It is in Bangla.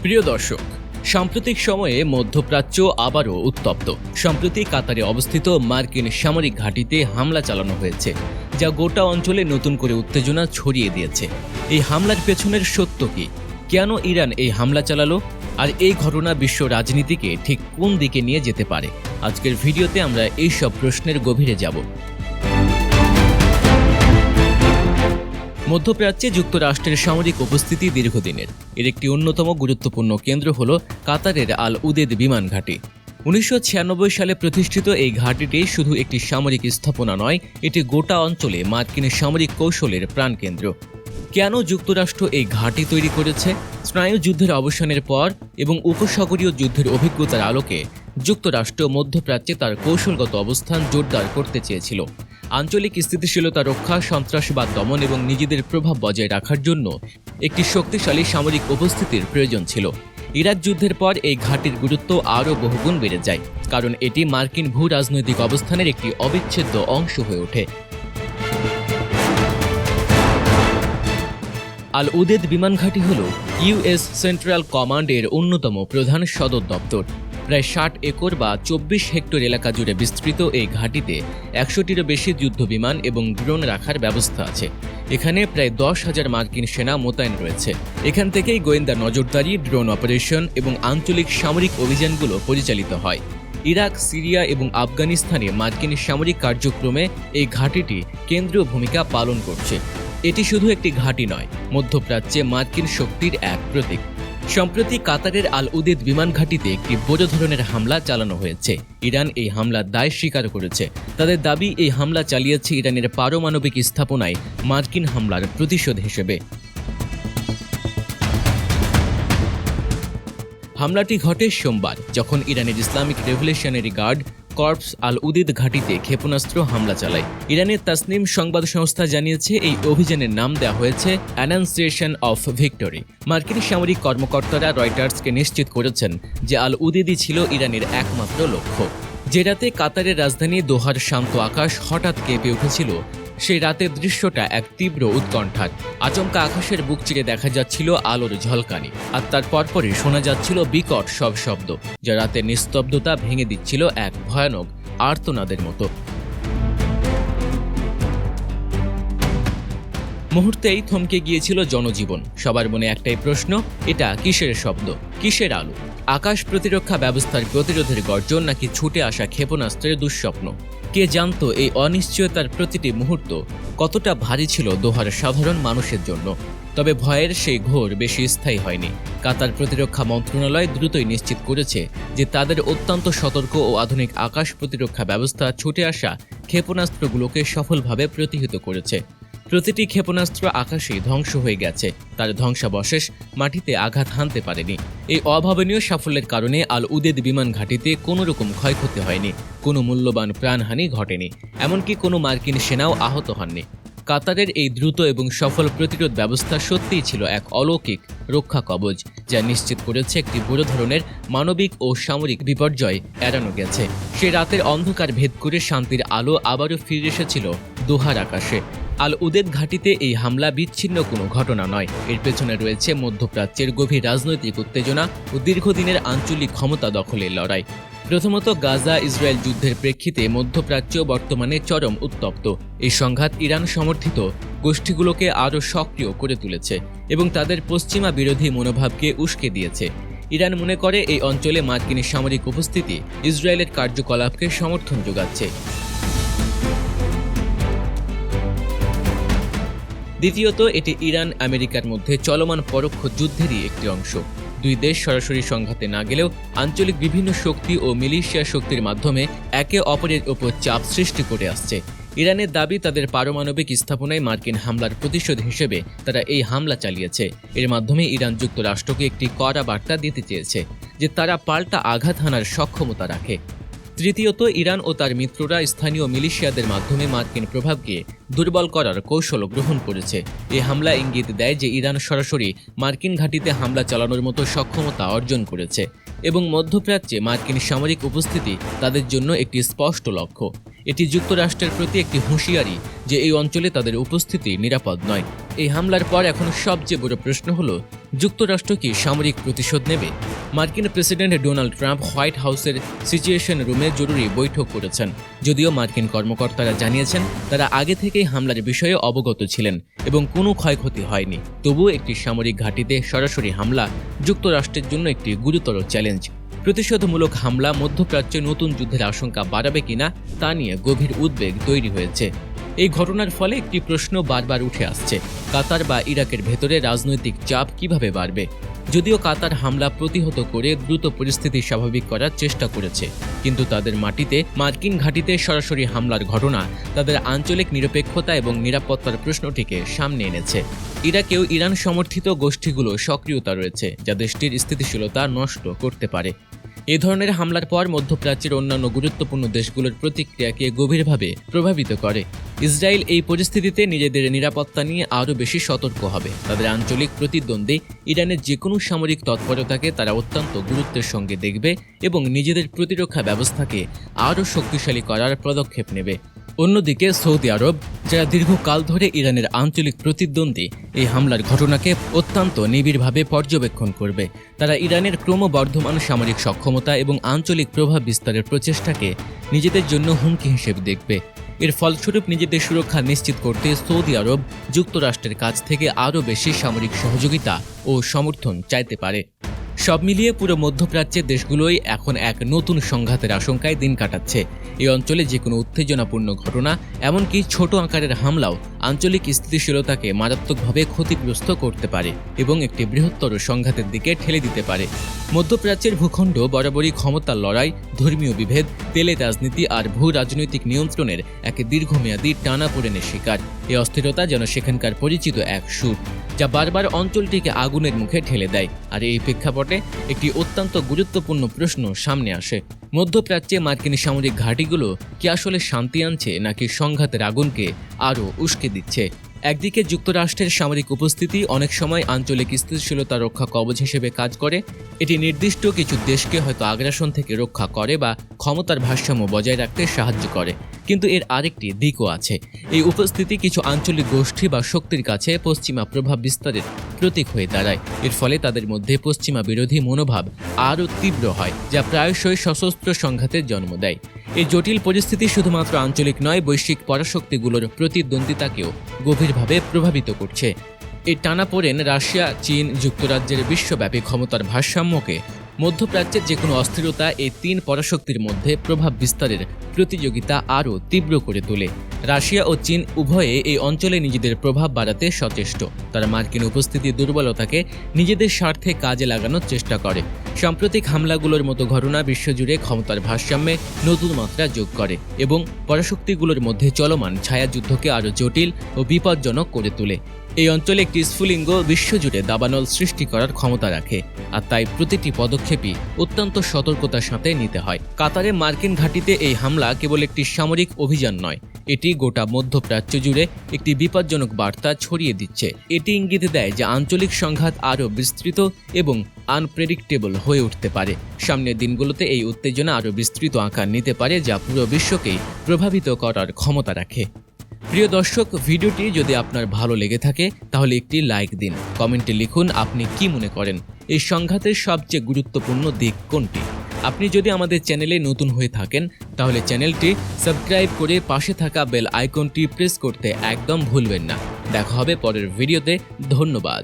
প্রিয় দর্শক, সাম্প্রতিক সময়ে মধ্যপ্রাচ্য আবারও উত্তপ্ত। সম্প্রতি কাতারে অবস্থিত মার্কিন সামরিক ঘাঁটিতে হামলা চালানো হয়েছে, যা গোটা অঞ্চলে নতুন করে উত্তেজনা ছড়িয়ে দিয়েছে। এই হামলার পেছনের সত্য কি? কেন ইরান এই হামলা চালালো? আর এই ঘটনা বিশ্ব রাজনীতিকে ঠিক কোন দিকে নিয়ে যেতে পারে? আজকের ভিডিওতে আমরা এই সব প্রশ্নের গভীরে যাব। মধ্যপ্রাচ্যে যুক্তরাষ্ট্রের সামরিক উপস্থিতি দীর্ঘদিনের। এর একটি অন্যতম গুরুত্বপূর্ণ কেন্দ্র হল কাতারের আল উদেদ বিমান ঘাঁটি। 1996 সালে প্রতিষ্ঠিত এই ঘাঁটিটি শুধু একটি সামরিক স্থাপনা নয়, এটি গোটা অঞ্চলে মার্কিন সামরিক কৌশলের প্রাণকেন্দ্র। কেন যুক্তরাষ্ট্র এই ঘাঁটি তৈরি করেছে? স্নায়ু যুদ্ধের অবসানের পর এবং উপসাগরীয় যুদ্ধের অভিজ্ঞতার আলোকে যুক্তরাষ্ট্র মধ্যপ্রাচ্যে তার কৌশলগত অবস্থান জোরদার করতে চেয়েছিল। আঞ্চলিক স্থিতিশীলতা রক্ষা, সন্ত্রাসবাদ দমন এবং নিজেদের প্রভাব বজায় রাখার জন্য একটি শক্তিশালী সামরিক উপস্থিতির প্রয়োজন ছিল। ইরাক যুদ্ধের পর এই ঘাঁটির গুরুত্ব আরও বহুগুণ বেড়ে যায়, কারণ এটি মার্কিন ভূ রাজনৈতিক অবস্থানের একটি অবিচ্ছেদ্য অংশ হয়ে ওঠে। আল উদেদ বিমান ঘাঁটি হল ইউএস সেন্ট্রাল কমান্ডের অন্যতম প্রধান সদর দপ্তর। প্রায় 60 একর বা 24 হেক্টর এলাকা জুড়ে বিস্তৃত এই ঘাঁটিতে 100টিরও বেশি যুদ্ধবিমান এবং ড্রোন রাখার ব্যবস্থা আছে। এখানে প্রায় 10,000 মার্কিন সেনা মোতায়েন রয়েছে। এখান থেকেই গোয়েন্দা নজরদারি, ড্রোন অপারেশন এবং আঞ্চলিক সামরিক অভিযানগুলো পরিচালিত হয়। ইরাক, সিরিয়া এবং আফগানিস্তানে মার্কিন সামরিক কার্যক্রমে এই ঘাঁটিটি কেন্দ্রীয় ভূমিকা পালন করছে। এটি শুধু একটি ঘাঁটি নয়, মধ্যপ্রাচ্যে মার্কিন শক্তির এক প্রতীক। সম্প্রতি কাতারের আল উদেদ বিমান ঘাঁটিতে একটি বড় ধরনের হামলা চালানো হয়েছে। ইরান এই হামলার দায় স্বীকার করেছে। তাদের দাবি, এই হামলা চালিয়েছে ইরানের পারমাণবিক স্থাপনায় মার্কিন হামলার প্রতিশোধ হিসেবে। হামলাটি ঘটে সোমবার, যখন ইরানের ইসলামিক রেভলিউশনারি গার্ড কর্পস আল উদেদ ঘাঁটিতে ক্ষেপণাস্ত্র হামলা চালায়। ইরানের তাসনিম সংবাদ সংস্থা জানিয়েছে, এই অভিযানের নাম দেওয়া হয়েছে অ্যানাউন্সিয়েশন অফ ভিক্টরি। মার্কিন সামরিক কর্মকর্তারা রয়টার্সকে নিশ্চিত করেছেন যে আল উদেদই ছিল ইরানের একমাত্র লক্ষ্য। যে রাতে কাতারের রাজধানী দোহার শান্ত আকাশ হঠাৎ কেঁপে উঠেছিল, সেই রাতের দৃশ্যটা এক তীব্র উৎকণ্ঠার। আচমকা আকাশের বুক চিরে দেখা যাচ্ছিল আলোর ঝলকানি, আর তার পরপরই শোনা যাচ্ছিল বিকট সব শব্দ, যা রাতের নিস্তব্ধতা ভেঙে দিচ্ছিল এক ভয়ানক আর্তনাদের মতো। মুহূর্তেই থমকে গিয়েছিল জনজীবন। সবার মনে একটাই প্রশ্ন, এটা কিসের শব্দ, কিসের আলো? আকাশ প্রতিরক্ষা ব্যবস্থার প্রতিরোধের গর্জন, নাকি ছুটে আসা ক্ষেপণাস্ত্রের দুঃস্বপ্ন? কে জানতো এই অনিশ্চয়তার প্রতিটি মুহূর্ত কতটা ভারী ছিল দোহার সাধারণ মানুষের জন্য। তবে ভয়ের সেই ঘোর বেশি স্থায়ী হয়নি। কাতার প্রতিরক্ষা মন্ত্রণালয় দ্রুতই নিশ্চিত করেছে যে তাদের অত্যন্ত সতর্ক ও আধুনিক আকাশ প্রতিরক্ষা ব্যবস্থা ছুটে আসা ক্ষেপণাস্ত্রগুলোকে সফলভাবে প্রতিহত করেছে। প্রতিটি ক্ষেপণাস্ত্র আকাশে ধ্বংস হয়ে গেছে, তার ধ্বংসাবশেষ মাটিতে আঘাত হানতে পারেনি। এই অভাবনীয় সাফল্যের কারণে আল উদেদ বিমান ঘাঁটিতে কোনো রকম ক্ষয়ক্ষতি হয়নি, কোনো মূল্যবান প্রাণহানি ঘটেনি, এমনকি কোনো মার্কিন সেনাও আহত হননি। কাতারের এই দ্রুত এবং সফল প্রতিরোধ ব্যবস্থা সত্যিই ছিল এক অলৌকিক রক্ষা কবচ, যা নিশ্চিত করেছে একটি বড় ধরনের মানবিক ও সামরিক বিপর্যয় এড়ানো গেছে। সে রাতের অন্ধকার ভেদ করে শান্তির আলো আবারও ফিরে এসেছিল দোহার আকাশে। আল উদেদ ঘাঁটিতে এই হামলা বিচ্ছিন্ন কোনো ঘটনা নয়, এর পেছনে রয়েছে মধ্যপ্রাচ্যের গভীর রাজনৈতিক উত্তেজনা ও দীর্ঘদিনের আঞ্চলিক ক্ষমতা দখলের লড়াই। প্রথমত, গাজা ইসরায়েল যুদ্ধের প্রেক্ষিতে মধ্যপ্রাচ্য বর্তমানে চরম উত্তপ্ত। এই সংঘাত ইরান সমর্থিত গোষ্ঠীগুলোকে আরও সক্রিয় করে তুলেছে এবং তাদের পশ্চিমা বিরোধী মনোভাবকে উস্কে দিয়েছে। ইরান মনে করে এই অঞ্চলে মার্কিন সামরিক উপস্থিতি ইসরায়েলের কার্যকলাপকে সমর্থন যোগাচ্ছে। দ্বিতীয়ত, এটি ইরান আমেরিকার মধ্যে চলমান পরোক্ষ যুদ্ধেরই একটি অংশ। দুই দেশ সরাসরি সংঘাতে না গেলেও আঞ্চলিক বিভিন্ন শক্তি ও মিলিশিয়া শক্তির মাধ্যমে একে অপরের ওপর চাপ সৃষ্টি করে আসছে। ইরানের দাবি, তাদের পারমাণবিক স্থাপনায় মার্কিন হামলার প্রতিশোধ হিসেবে তারা এই হামলা চালিয়েছে। এর মাধ্যমে ইরান যুক্তরাষ্ট্রকে একটি কড়া বার্তা দিতে চেয়েছে যে তারা পাল্টা আঘাত হানার সক্ষমতা রাখে। তৃতীয়ত, ইরান ও তার মিত্ররা স্থানীয় মিলিশিয়াদের মাধ্যমে মার্কিন প্রভাবকে দুর্বল করার কৌশল গ্রহণ করেছে। এই হামলা ইঙ্গিত দেয় যে ইরান সরাসরি মার্কিন ঘাঁটিতে হামলা চালানোর মতো সক্ষমতা অর্জন করেছে এবং মধ্যপ্রাচ্যে মার্কিন সামরিক উপস্থিতি তাদের জন্য একটি স্পষ্ট লক্ষ্য। এটি যুক্তরাষ্ট্রের প্রতি একটি হুঁশিয়ারি যে এই অঞ্চলে তাদের উপস্থিতি নিরাপদ নয়। এই হামলার পর এখন সবচেয়ে বড় প্রশ্ন হলো, যুক্তরাষ্ট্র কি সামরিক প্রতিশোধ নেবে? মার্কিন প্রেসিডেন্ট ডোনাল্ড ট্রাম্প হোয়াইট হাউসের সিচুয়েশন রুমে জরুরি বৈঠক করেছেন। যদিও মার্কিন কর্মকর্তারা জানিয়েছেন তারা আগে থেকেই হামলার বিষয়ে অবগত ছিলেন এবং কোনো ক্ষয়ক্ষতি হয়নি, তবুও একটি সামরিক ঘাঁটিতে সরাসরি হামলা যুক্তরাষ্ট্রের জন্য একটি গুরুতর চ্যালেঞ্জ। প্রতিশোধমূলক হামলা মধ্যপ্রাচ্যে নতুন যুদ্ধের আশঙ্কা বাড়াবে কিনা তা নিয়ে গভীর উদ্বেগ তৈরি হয়েছে। এই ঘটনার ফলে একটি প্রশ্ন বারবার উঠে আসছে, কাতার বা ইরাকের ভেতরে রাজনৈতিক চাপ কিভাবে বাড়বে? যদিও কাতার হামলা প্রতিহত করে দ্রুত পরিস্থিতি স্বাভাবিক করার চেষ্টা করেছে, কিন্তু তাদের মাটিতে মার্কিন ঘাঁটিতে সরাসরি হামলার ঘটনা তাদের আঞ্চলিক নিরপেক্ষতা এবং নিরাপত্তার প্রশ্নটিকে সামনে এনেছে। ইরাকেও ইরান সমর্থিত গোষ্ঠীগুলো সক্রিয়তা রয়েছে যা দেশটির স্থিতিশীলতা নষ্ট করতে পারে। এ ধরনের হামলার পর মধ্যপ্রাচ্যের অন্যান্য গুরুত্বপূর্ণ দেশগুলোর প্রতিক্রিয়াকে গভীরভাবে প্রভাবিত করে। ইসরায়েল এই পরিস্থিতিতে নিজেদের নিরাপত্তা নিয়ে আরও বেশি সতর্ক হবে। তাদের আঞ্চলিক প্রতিদ্বন্দ্বী ইরানের যে কোনো সামরিক তৎপরতাকে তারা অত্যন্ত গুরুত্বের সঙ্গে দেখবে এবং নিজেদের প্রতিরক্ষা ব্যবস্থাকে আরও শক্তিশালী করার পদক্ষেপ নেবে। অন্যদিকে সৌদি আরব, যারা দীর্ঘকাল ধরে ইরানের আঞ্চলিক প্রতিদ্বন্দ্বী, এই হামলার ঘটনাকে অত্যন্ত নিবিড়ভাবে পর্যবেক্ষণ করবে। তারা ইরানের ক্রমবর্ধমান সামরিক সক্ষমতা এবং আঞ্চলিক প্রভাব বিস্তারের প্রচেষ্টাকে নিজেদের জন্য হুমকি হিসেবে দেখবে। এর ফলস্বরূপ নিজেদের সুরক্ষা নিশ্চিত করতে সৌদি আরব যুক্তরাষ্ট্রের কাছ থেকে আরও বেশি সামরিক সহযোগিতা ও সমর্থন চাইতে পারে। সব মিলিয়ে পুরো মধ্যপ্রাচ্যের দেশগুলোই এখন এক নতুন সংঘাতের আশঙ্কায় দিন কাটাচ্ছে। এই অঞ্চলে যে কোনো উত্তেজনাপূর্ণ ঘটনা, এমনকি ছোট আকারের হামলাও আঞ্চলিক স্থিতিশীলতাকে মারাত্মকভাবে ক্ষতিগ্রস্ত করতে পারে এবং একটি বৃহত্তর সংঘাতের দিকে ঠেলে দিতে পারে। মধ্যপ্রাচ্যের ভূখণ্ড বরাবরই ক্ষমতার লড়াই, ধর্মীয় বিভেদ, তেলে রাজনীতি আর ভূ রাজনৈতিক নিয়ন্ত্রণের এক দীর্ঘমেয়াদী টানাপোড়েনের শিকার। এই অস্থিরতা যেন সেখানকার পরিচিত এক সুর, যা বারবার অঞ্চলটিকে আগুনের মুখে ঠেলে দেয়। আর এই প্রেক্ষাপটে একটি অত্যন্ত গুরুত্বপূর্ণ প্রশ্ন সামনে আসে: মধ্যপ্রাচ্যে মার্কিন সামরিক ঘাঁটিগুলো কি আসলে শান্তি আনছে নাকি সংঘাতের আগুনকে আরও উস্কে দিচ্ছে? একদিকে যুক্তরাষ্ট্রের সামরিক উপস্থিতি অনেক সময় আঞ্চলিক স্থিতিশীলতা রক্ষা কবচ হিসেবে কাজ করে। এটি নির্দিষ্ট কিছু দেশকে হয়তো আগ্রাসন থেকে রক্ষা করে বা ক্ষমতার ভারসাম্য বজায় রাখতে সাহায্য করে। কিন্তু এর আরেকটি দিকও আছে। এই উপস্থিতি কিছু আঞ্চলিক গোষ্ঠী বা শক্তির কাছে পশ্চিমা প্রভাব বিস্তারের প্রতীক হয়ে দাঁড়ায়। এর ফলে তাদের মধ্যে পশ্চিমা বিরোধী মনোভাব আরও তীব্র হয়, যা প্রায়শই সশস্ত্র সংঘাতের জন্ম দেয়। এই জটিল পরিস্থিতি শুধুমাত্র আঞ্চলিক নয়, বৈশ্বিক পরাশক্তিগুলোর প্রতিদ্বন্দ্বিতাকেও গভীরভাবে প্রভাবিত করছে। এই টানাপোড়েন রাশিয়া, চীন, যুক্তরাজ্যের বিশ্বব্যাপী ক্ষমতার ভারসাম্যকে, মধ্যপ্রাচ্যের যে কোনো অস্থিরতা এই তিন পরাশক্তির মধ্যে প্রভাব বিস্তারের প্রতিযোগিতা আরও তীব্র করে তোলে। রাশিয়া ও চীন উভয়ে এই অঞ্চলে নিজেদের প্রভাব বাড়াতে সচেষ্ট। তারা মার্কিন উপস্থিতির দুর্বলতাকে নিজেদের স্বার্থে কাজে লাগানোর চেষ্টা করে। সাম্প্রতিক হামলাগুলোর মতো ঘটনা বিশ্বজুড়ে ক্ষমতার ভারসাম্যে নতুন মাত্রা যোগ করে এবং পরাশক্তিগুলোর মধ্যে চলমান ছায়াযুদ্ধকে আরও জটিল ও বিপজ্জনক করে তোলে। এই অঞ্চলে একটি স্ফুলিঙ্গ বিশ্বজুড়ে দাবানল সৃষ্টি করার ক্ষমতা রাখে, আর তাই প্রতিটি পদক্ষেপই অত্যন্ত সতর্কতার সাথে নিতে হয়। কাতারে মার্কিন ঘাঁটিতে এই হামলা কেবল একটি সামরিক অভিযান নয়, এটি গোটা মধ্যপ্রাচ্য জুড়ে একটি বিপজ্জনক বার্তা ছড়িয়ে দিচ্ছে। এটি ইঙ্গিত দেয় যে আঞ্চলিক সংঘাত আরও বিস্তৃত এবং আনপ্রেডিক্টেবল হয়ে উঠতে পারে। সামনের দিনগুলোতে এই উত্তেজনা আরও বিস্তৃত আকার নিতে পারে, যা পুরো বিশ্বকেই প্রভাবিত করার ক্ষমতা রাখে। প্রিয় দর্শক, ভিডিওটি যদি আপনার ভালো লেগে থাকে তাহলে একটি লাইক দিন। কমেন্টে লিখুন আপনি কি মনে করেন এই সংঘাতের সবচেয়ে গুরুত্বপূর্ণ দিক কোনটি। আপনি যদি আমাদের চ্যানেলে নতুন হয়ে থাকেন তাহলে চ্যানেলটি সাবস্ক্রাইব করে পাশে থাকা বেল আইকনটি প্রেস করতে একদম ভুলবেন না। দেখা হবে পরের ভিডিওতে। ধন্যবাদ।